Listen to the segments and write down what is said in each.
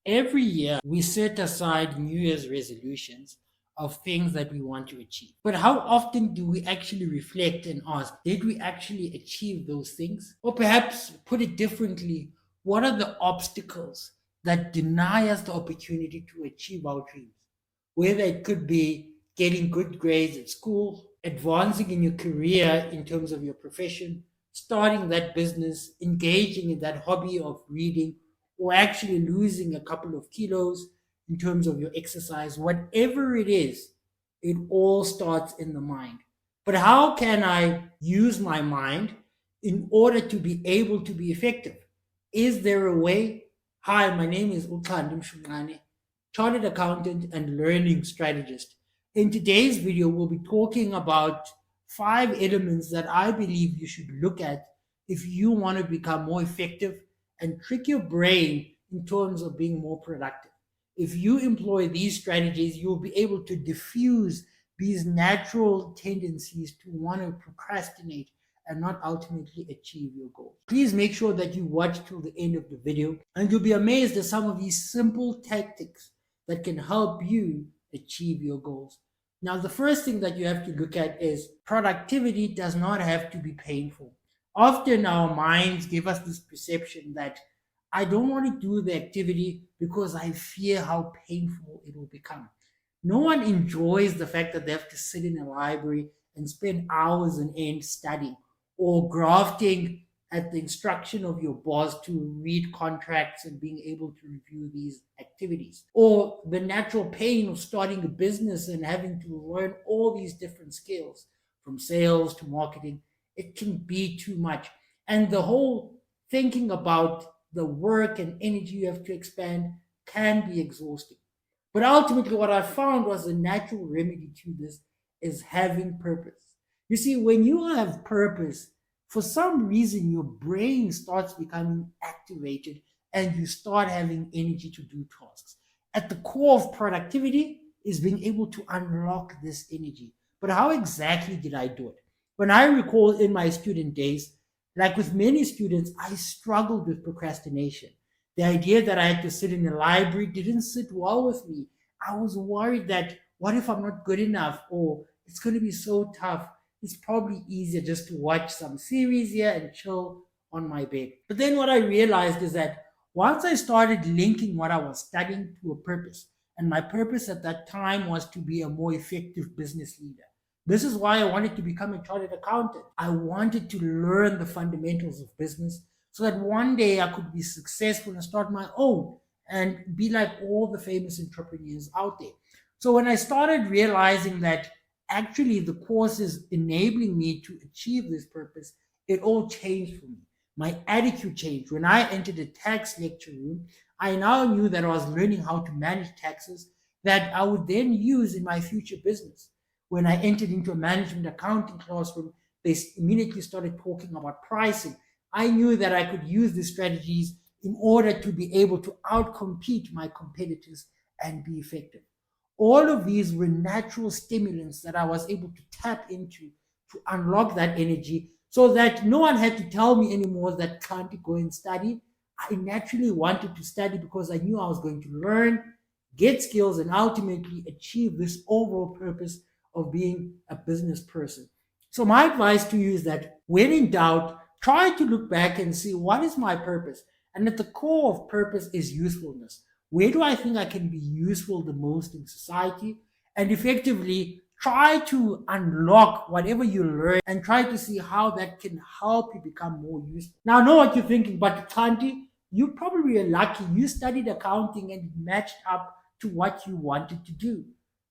Every year, we set aside New Year's resolutions of things that we want to achieve. But how often do we actually reflect and ask, did we actually achieve those things? Or perhaps put it differently, what are the obstacles that deny us the opportunity to achieve our dreams? Whether it could be getting good grades at school, advancing in your career in terms of your profession, starting that business, engaging in that hobby of reading, or actually losing a couple of kilos in terms of your exercise, whatever it is, it all starts in the mind. But how can I use my mind in order to be able to be effective? Is there a way? Hi, my name is Uthandim Shumane, chartered accountant and learning strategist. In today's video, we'll be talking about 5 elements that I believe you should look at if you want to become more effective and trick your brain in terms of being more productive. If you employ these strategies, you'll be able to diffuse these natural tendencies to want to procrastinate and not ultimately achieve your goals. Please make sure that you watch till the end of the video, and you'll be amazed at some of these simple tactics that can help you achieve your goals. Now, the first thing that you have to look at is productivity does not have to be painful. Often our minds give us this perception that I don't want to do the activity because I fear how painful it will become. No one enjoys the fact that they have to sit in a library and spend hours on end studying or grafting at the instruction of your boss to read contracts and being able to review these activities, or the natural pain of starting a business and having to learn all these different skills from sales to marketing. It can be too much. And the whole thinking about the work and energy you have to expend can be exhausting. But ultimately, what I found was a natural remedy to this is having purpose. You see, when you have purpose, for some reason, your brain starts becoming activated and you start having energy to do tasks. At the core of productivity is being able to unlock this energy. But how exactly did I do it? When I recall in my student days, like with many students, I struggled with procrastination. The idea that I had to sit in a library didn't sit well with me. I was worried that what if I'm not good enough, or it's going to be so tough? It's probably easier just to watch some series here and chill on my bed. But then what I realized is that once I started linking what I was studying to a purpose, and my purpose at that time was to be a more effective business leader. This is why I wanted to become a chartered accountant. I wanted to learn the fundamentals of business so that one day I could be successful and start my own and be like all the famous entrepreneurs out there. So when I started realizing that actually the course is enabling me to achieve this purpose, it all changed for me. My attitude changed. When I entered a tax lecture room, I now knew that I was learning how to manage taxes that I would then use in my future business. When I entered into a management accounting classroom, they immediately started talking about pricing. I knew that I could use these strategies in order to be able to outcompete my competitors and be effective. All of these were natural stimulants that I was able to tap into to unlock that energy so that no one had to tell me anymore that can't go and study. I naturally wanted to study because I knew I was going to learn, get skills, and ultimately achieve this overall purpose of being a business person. So, my advice to you is that when in doubt, try to look back and see what is my purpose. And at the core of purpose is usefulness. Where do I think I can be useful the most in society? And effectively try to unlock whatever you learn and try to see how that can help you become more useful. Now, I know what you're thinking, but Tanti, you probably are lucky. You studied accounting and it matched up to what you wanted to do.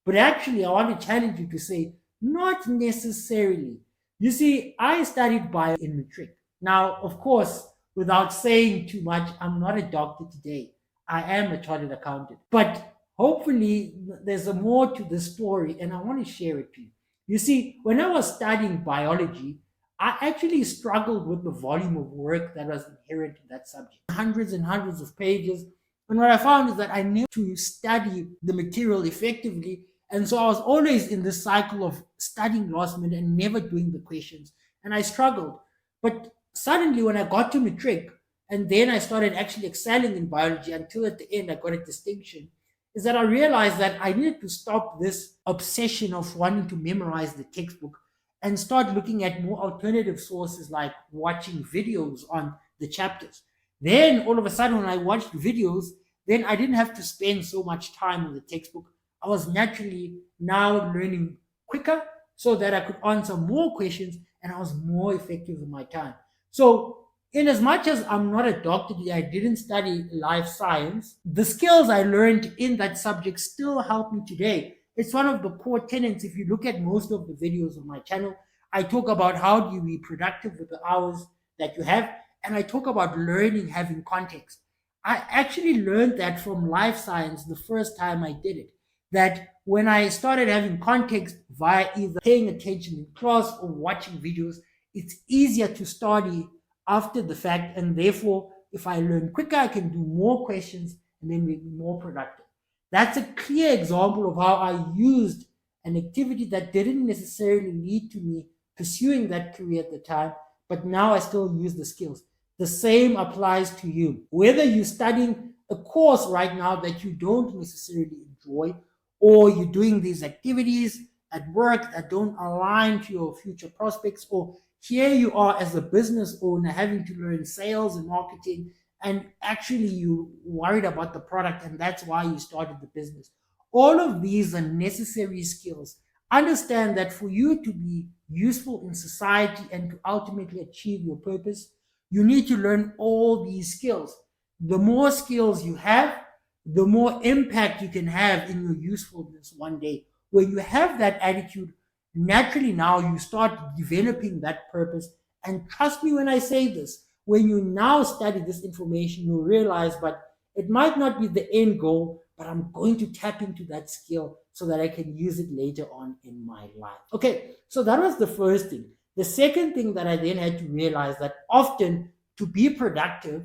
But actually, I want to challenge you to say, not necessarily. You see, I studied bio in matric. Now, of course, without saying too much, I'm not a doctor today. I am a chartered accountant. But hopefully, there's a more to the story, and I want to share it to you. You see, when I was studying biology, I actually struggled with the volume of work that was inherent in that subject. Hundreds and hundreds of pages. And what I found is that I knew to study the material effectively. And so I was always in this cycle of studying last minute and never doing the questions. And I struggled. But suddenly, when I got to matric and then I started actually excelling in biology until at the end I got a distinction, is that I realized that I needed to stop this obsession of wanting to memorize the textbook and start looking at more alternative sources like watching videos on the chapters. Then all of a sudden, when I watched videos, then I didn't have to spend so much time on the textbook. I was naturally now learning quicker so that I could answer more questions and I was more effective with my time. So, in as much as I'm not a doctor, I didn't study life science, the skills I learned in that subject still help me today. It's one of the core tenets. If you look at most of the videos on my channel, I talk about how do you be productive with the hours that you have, and I talk about learning having context. I actually learned that from life science the first time I did it. That when I started having context via either paying attention in class or watching videos, it's easier to study after the fact, and therefore, if I learn quicker, I can do more questions and then be more productive. That's a clear example of how I used an activity that didn't necessarily lead to me pursuing that career at the time, but now I still use the skills. The same applies to you. Whether you're studying a course right now that you don't necessarily enjoy, or you're doing these activities at work that don't align to your future prospects, or here you are as a business owner having to learn sales and marketing, and actually you worried about the product and that's why you started the business. All of these are necessary skills. Understand that for you to be useful in society and to ultimately achieve your purpose, you need to learn all these skills. The more skills you have, the more impact you can have in your usefulness one day. When you have that attitude, naturally now you start developing that purpose. And trust me when I say this, when you now study this information, you'll realize, but it might not be the end goal, but I'm going to tap into that skill so that I can use it later on in my life. Okay, so that was the first thing. The second thing that I then had to realize that often to be productive,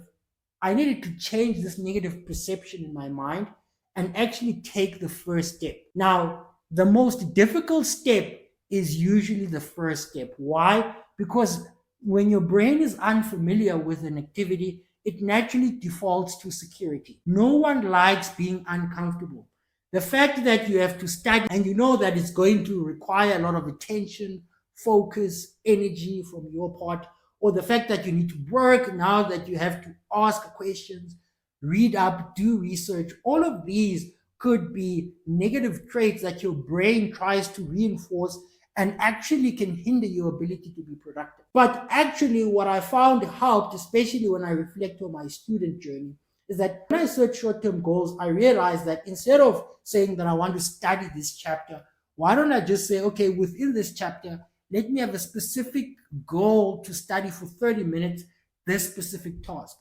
I needed to change this negative perception in my mind and actually take the first step. Now, the most difficult step is usually the first step. Why? Because when your brain is unfamiliar with an activity, it naturally defaults to security. No one likes being uncomfortable. The fact that you have to study and you know that it's going to require a lot of attention, focus, energy from your part, or the fact that you need to work now that you have to ask questions, read up, do research, all of these could be negative traits that your brain tries to reinforce and actually can hinder your ability to be productive. But actually, what I found helped, especially when I reflect on my student journey, is that when I set short-term goals, I realized that instead of saying that I want to study this chapter, why don't I just say, okay, within this chapter, let me have a specific goal to study for 30 minutes this specific task.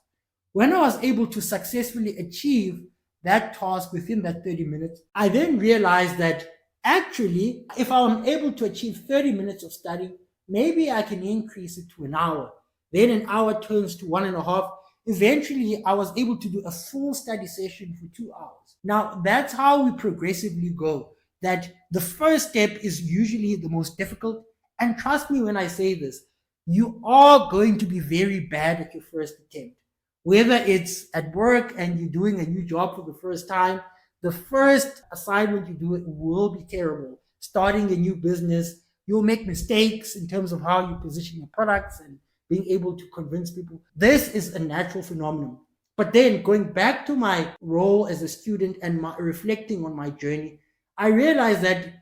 When I was able to successfully achieve that task within that 30 minutes, I then realized that actually, if I'm able to achieve 30 minutes of study, maybe I can increase it to an hour. Then an hour turns to 1.5. Eventually, I was able to do a full study session for 2 hours. Now, that's how we progressively go. That the first step is usually the most difficult. And trust me when I say this, you are going to be very bad at your first attempt. Whether it's at work and you're doing a new job for the first time, the first assignment you do it will be terrible. Starting a new business, you'll make mistakes in terms of how you position your products and being able to convince people. This is a natural phenomenon. But then going back to my role as a student and reflecting on my journey, I realized that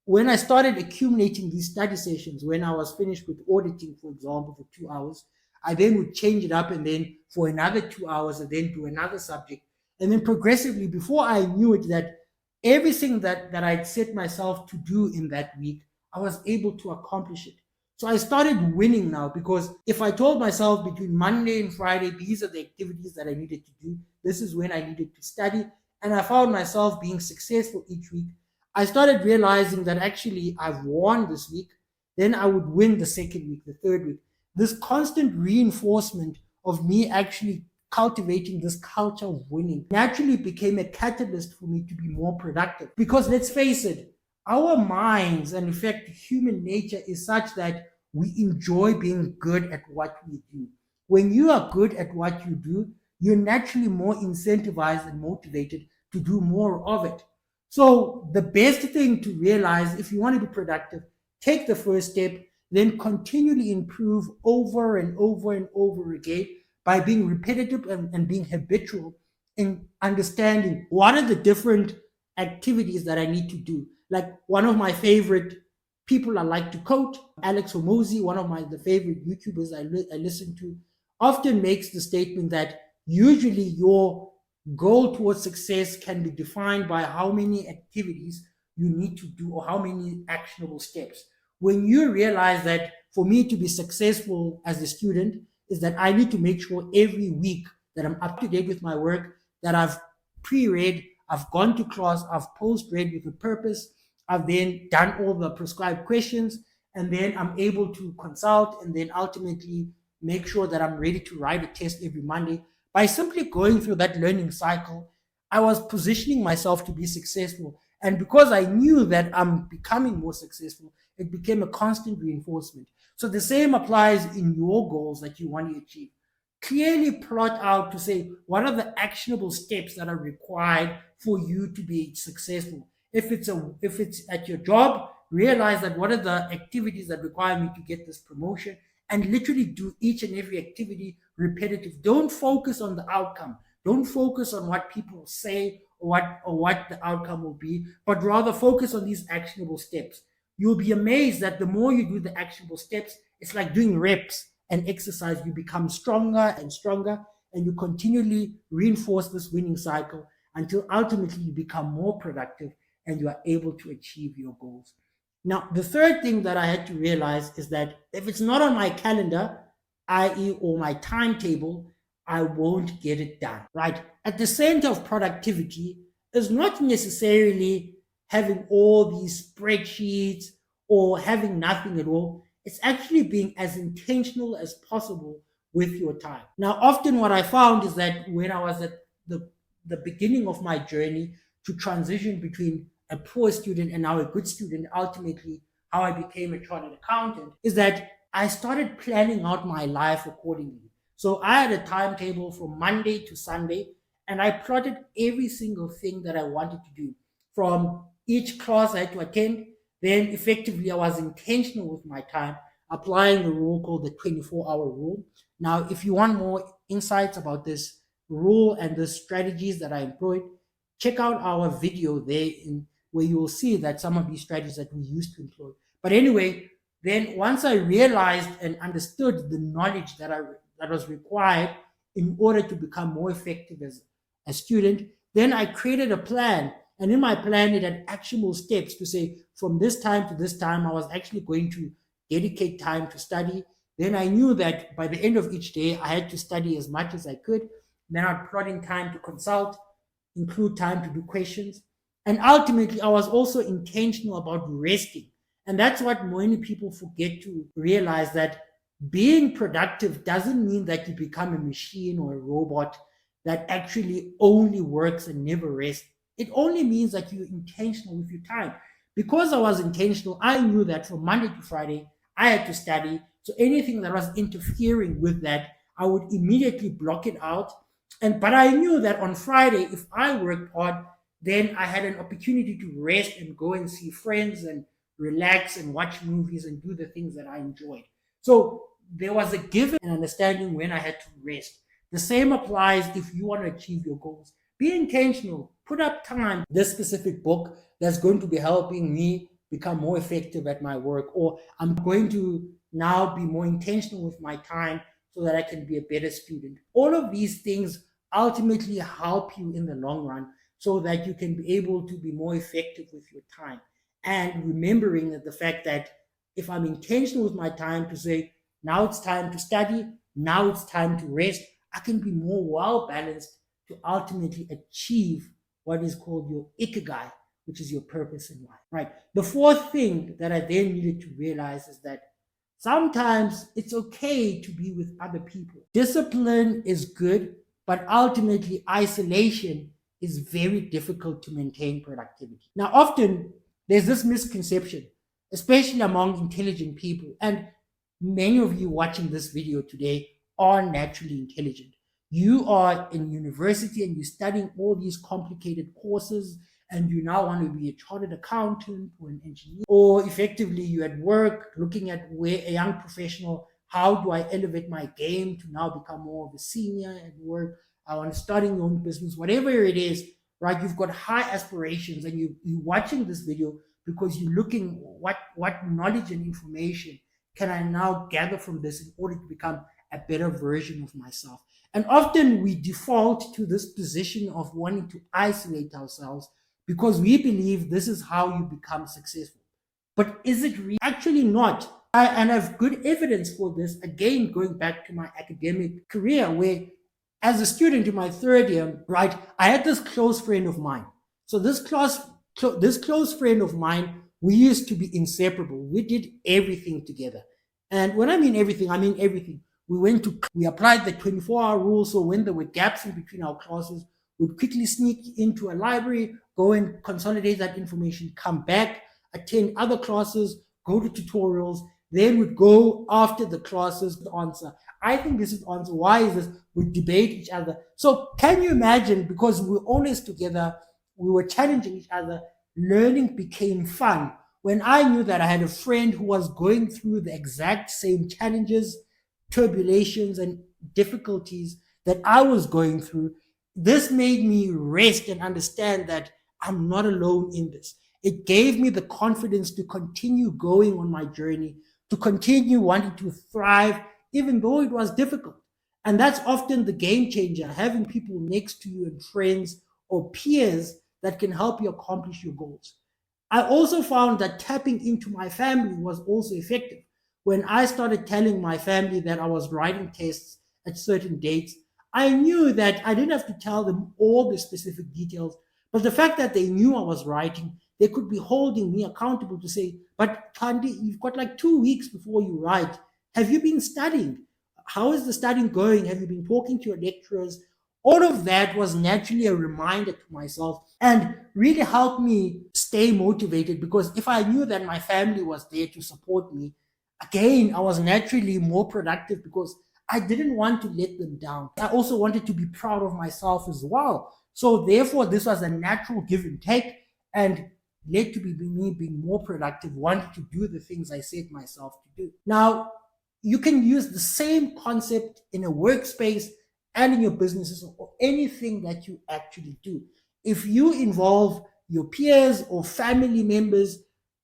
when I started accumulating these study sessions, when I was finished with auditing, for example, for 2 hours, I then would change it up and then for another 2 hours, and then do another subject. And then progressively, before I knew it, that everything that I'd set myself to do in that week, I was able to accomplish it. So I started winning now, because if I told myself between Monday and Friday, these are the activities that I needed to do, this is when I needed to study, and I found myself being successful each week, I started realizing that actually I've won this week, then I would win the second week, the third week. This constant reinforcement of me actually cultivating this culture of winning naturally became a catalyst for me to be more productive. Because let's face it, our minds, and in fact, human nature is such that we enjoy being good at what we do. When you are good at what you do, you're naturally more incentivized and motivated to do more of it. So, the best thing to realize if you want to be productive, take the first step, then continually improve over and over and over again by being repetitive and being habitual in understanding what are the different activities that I need to do. Like one of my favorite people I like to quote, Alex Hormozy, one of my the favorite YouTubers I listen to, often makes the statement that usually your goal towards success can be defined by how many activities you need to do or how many actionable steps. When you realize that for me to be successful as a student is that I need to make sure every week that I'm up to date with my work, that I've pre-read, I've gone to class, I've post-read with a purpose, I've then done all the prescribed questions, and then I'm able to consult and then ultimately make sure that I'm ready to write a test every Monday. By simply going through that learning cycle, I was positioning myself to be successful. And because I knew that I'm becoming more successful, it became a constant reinforcement. So the same applies in your goals that you want to achieve. Clearly plot out to say what are the actionable steps that are required for you to be successful. If it's at your job, realize that what are the activities that require me to get this promotion, and literally do each and every activity repetitive. Don't focus on the outcome. Don't focus on what people say or what the outcome will be, but rather focus on these actionable steps. You'll be amazed that the more you do the actionable steps, it's like doing reps and exercise. You become stronger and stronger, and you continually reinforce this winning cycle until ultimately you become more productive and you are able to achieve your goals. Now, the third thing that I had to realize is that if it's not on my calendar, i.e., or my timetable, I won't get it done, right? At the center of productivity is not necessarily having all these spreadsheets or having nothing at all. It's actually being as intentional as possible with your time. Now, often what I found is that when I was at the beginning of my journey to transition between a poor student and now a good student, ultimately how I became a chartered accountant, is that I started planning out my life accordingly. So I had a timetable from Monday to Sunday, and I plotted every single thing that I wanted to do from each class I had to attend. Then effectively, I was intentional with my time, applying the rule called the 24-hour rule. Now, if you want more insights about this rule and the strategies that I employed, check out our video there where you will see that some of these strategies that we used to employ. But anyway, then once I realized and understood the knowledge that was required in order to become more effective as a student, then I created a plan. And in my plan, it had actionable steps to say from this time to this time, I was actually going to dedicate time to study. Then I knew that by the end of each day, I had to study as much as I could. Then I'd plot in time to consult, include time to do questions. And ultimately, I was also intentional about resting. And that's what many people forget to realize, that being productive doesn't mean that you become a machine or a robot that actually only works and never rests. It only means that you're intentional with your time. Because I was intentional, I knew that from Monday to Friday, I had to study. So anything that was interfering with that, I would immediately block it out. But I knew that on Friday, if I worked hard, then I had an opportunity to rest and go and see friends and relax and watch movies and do the things that I enjoyed. So there was a given understanding when I had to rest. The same applies if you want to achieve your goals. Be intentional, put up time. This specific book that's going to be helping me become more effective at my work, or I'm going to now be more intentional with my time so that I can be a better student. All of these things ultimately help you in the long run so that you can be able to be more effective with your time. And remembering that the fact that if I'm intentional with my time to say, now it's time to study, now it's time to rest, I can be more well balanced to ultimately achieve what is called your ikigai, which is your purpose in life, right? The fourth thing that I then needed to realize is that sometimes it's okay to be with other people. Discipline is good, but ultimately isolation is very difficult to maintain productivity. Now, often there's this misconception, especially among intelligent people, and many of you watching this video today are naturally intelligent. You are in university and you're studying all these complicated courses, and you now want to be a chartered accountant or an engineer, or effectively you're at work looking at where a young professional, how do I elevate my game to now become more of a senior at work? I want to start your own business, whatever it is, right? You've got high aspirations, and you're watching this video because you're looking what knowledge and information can I now gather from this in order to become a better version of myself. And often we default to this position of wanting to isolate ourselves because we believe this is how you become successful. But is it actually not? And I have good evidence for this, again, going back to my academic career, where as a student in my third year, right, I had this close friend of mine. So this close friend of mine, we used to be inseparable. We did everything together. And when I mean everything. We applied the 24-hour rule. So when there were gaps in between our classes, we'd quickly sneak into a library, go and consolidate that information, come back, attend other classes, go to tutorials, then would go after the classes to answer. I think this is the answer. Why is this? We debate each other. So can you imagine, because we were always together, we were challenging each other, learning became fun. When I knew that I had a friend who was going through the exact same challenges, turbulations, and difficulties that I was going through, this made me rest and understand that I'm not alone in this. It gave me the confidence to continue going on my journey, to continue wanting to thrive, even though it was difficult. And that's often the game changer, having people next to you and friends or peers that can help you accomplish your goals. I also found that tapping into my family was also effective. When I started telling my family that I was writing tests at certain dates, I knew that I didn't have to tell them all the specific details, but the fact that they knew I was writing, they could be holding me accountable to say, but Kandi, you've got like 2 weeks before you write. Have you been studying? How is the studying going? Have you been talking to your lecturers? All of that was naturally a reminder to myself and really helped me stay motivated, because if I knew that my family was there to support me, again, I was naturally more productive because I didn't want to let them down. I also wanted to be proud of myself as well. So therefore, this was a natural give and take, and led to me being more productive, wanting to do the things I set myself to do. Now, you can use the same concept in a workspace and in your businesses or anything that you actually do. If you involve your peers or family members,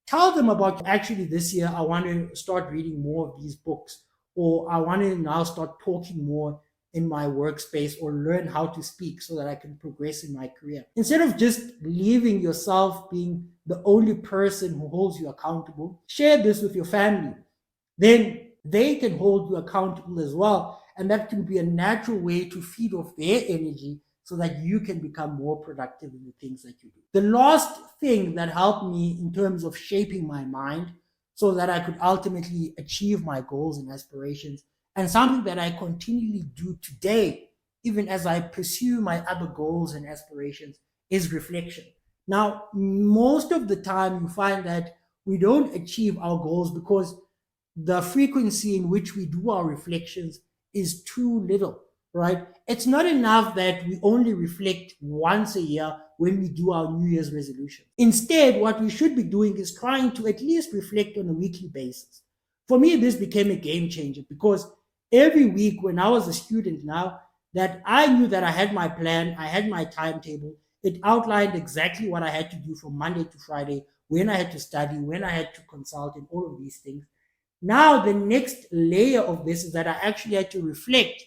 tell them about, actually, this year I want to start reading more of these books, or I want to now start talking more in my workspace, or learn how to speak so that I can progress in my career. Instead of just leaving yourself being the only person who holds you accountable, share this with your family. Then they can hold you accountable as well. And that can be a natural way to feed off their energy so that you can become more productive in the things that you do. The last thing that helped me in terms of shaping my mind so that I could ultimately achieve my goals and aspirations, and something that I continually do today, even as I pursue my other goals and aspirations, is reflection. Now, most of the time, you find that we don't achieve our goals because the frequency in which we do our reflections is too little, right? It's not enough that we only reflect once a year when we do our New Year's resolution. Instead, what we should be doing is trying to at least reflect on a weekly basis. For me, this became a game changer because every week when I was a student now, that I knew that I had my plan, I had my timetable. It outlined exactly what I had to do from Monday to Friday, when I had to study, when I had to consult, and all of these things. Now, the next layer of this is that I actually had to reflect,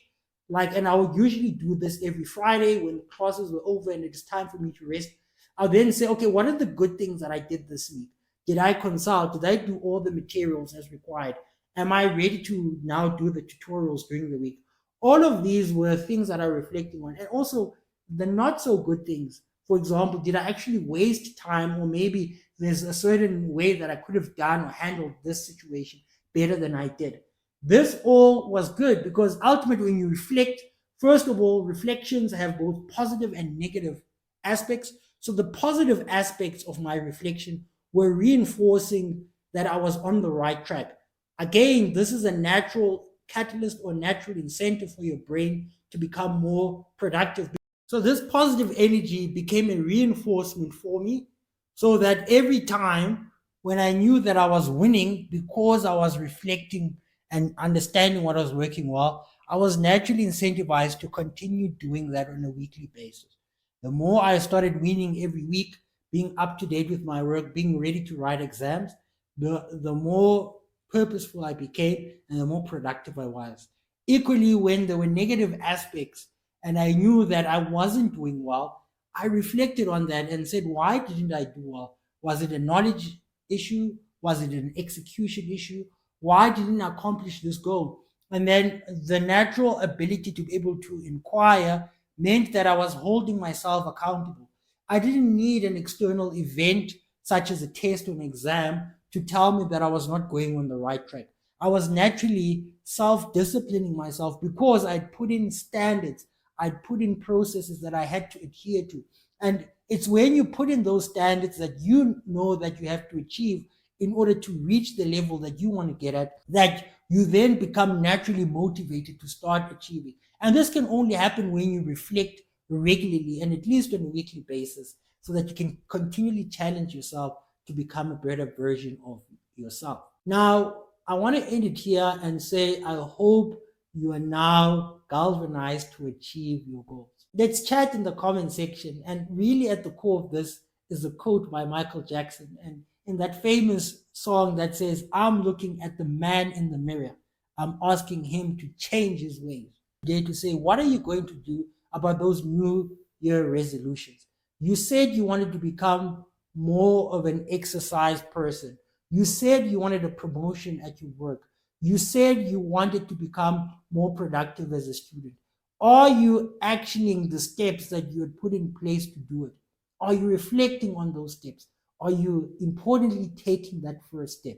and I would usually do this every Friday when classes were over and it's time for me to rest. I'll then say, okay, what are the good things that I did this week? Did I consult? Did I do all the materials as required? Am I ready to now do the tutorials during the week? All of these were things that I'm reflecting on. And also the not so good things. For example, did I actually waste time, or maybe there's a certain way that I could have done or handled this situation better than I did? This all was good because ultimately, when you reflect, first of all, reflections have both positive and negative aspects. So the positive aspects of my reflection were reinforcing that I was on the right track. Again, this is a natural catalyst or natural incentive for your brain to become more productive. So this positive energy became a reinforcement for me, so that every time when I knew that I was winning because I was reflecting and understanding what was working well, I was naturally incentivized to continue doing that on a weekly basis. The more I started winning every week, being up to date with my work, being ready to write exams, the more purposeful I became and the more productive I was. Equally, when there were negative aspects and I knew that I wasn't doing well, I reflected on that and said, why didn't I do well? Was it a knowledge issue? Was it an execution issue? Why didn't I accomplish this goal? And then the natural ability to be able to inquire meant that I was holding myself accountable. I didn't need an external event such as a test or an exam to tell me that I was not going on the right track. I was naturally self disciplining myself because I'd put in standards, I'd put in processes that I had to adhere to. And it's when you put in those standards that you know that you have to achieve in order to reach the level that you want to get at, that you then become naturally motivated to start achieving. And this can only happen when you reflect regularly and at least on a weekly basis, so that you can continually challenge yourself to become a better version of yourself. Now, I want to end it here and say, I hope you are now galvanized to achieve your goals. Let's chat in the comment section. And really, at the core of this is a quote by Michael Jackson. And in that famous song that says, I'm looking at the man in the mirror, I'm asking him to change his ways. Today, to say, what are you going to do about those new year resolutions? You said you wanted to become more of an exercise person. You said you wanted a promotion at your work. You said you wanted to become more productive as a student. Are you actioning the steps that you had put in place to do it? Are you reflecting on those steps? Are you importantly taking that first step?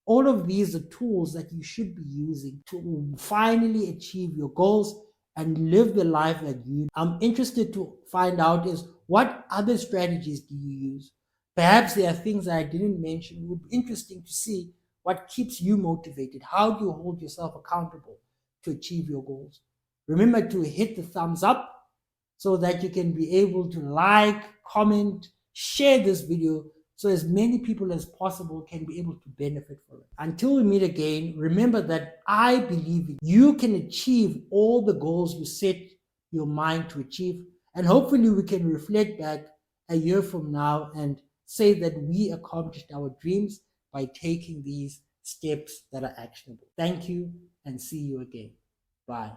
All of these are tools that you should be using to finally achieve your goals and live the life that you. I'm interested to find out is, what other strategies do you use? Perhaps there are things that I didn't mention. It would be interesting to see what keeps you motivated. How do you hold yourself accountable to achieve your goals? Remember to hit the thumbs up so that you can be able to like, comment, share this video so as many people as possible can be able to benefit from it. Until we meet again, remember that I believe you can achieve all the goals you set your mind to achieve. And hopefully we can reflect back a year from now and say that we accomplished our dreams by taking these steps that are actionable. Thank you and see you again. Bye.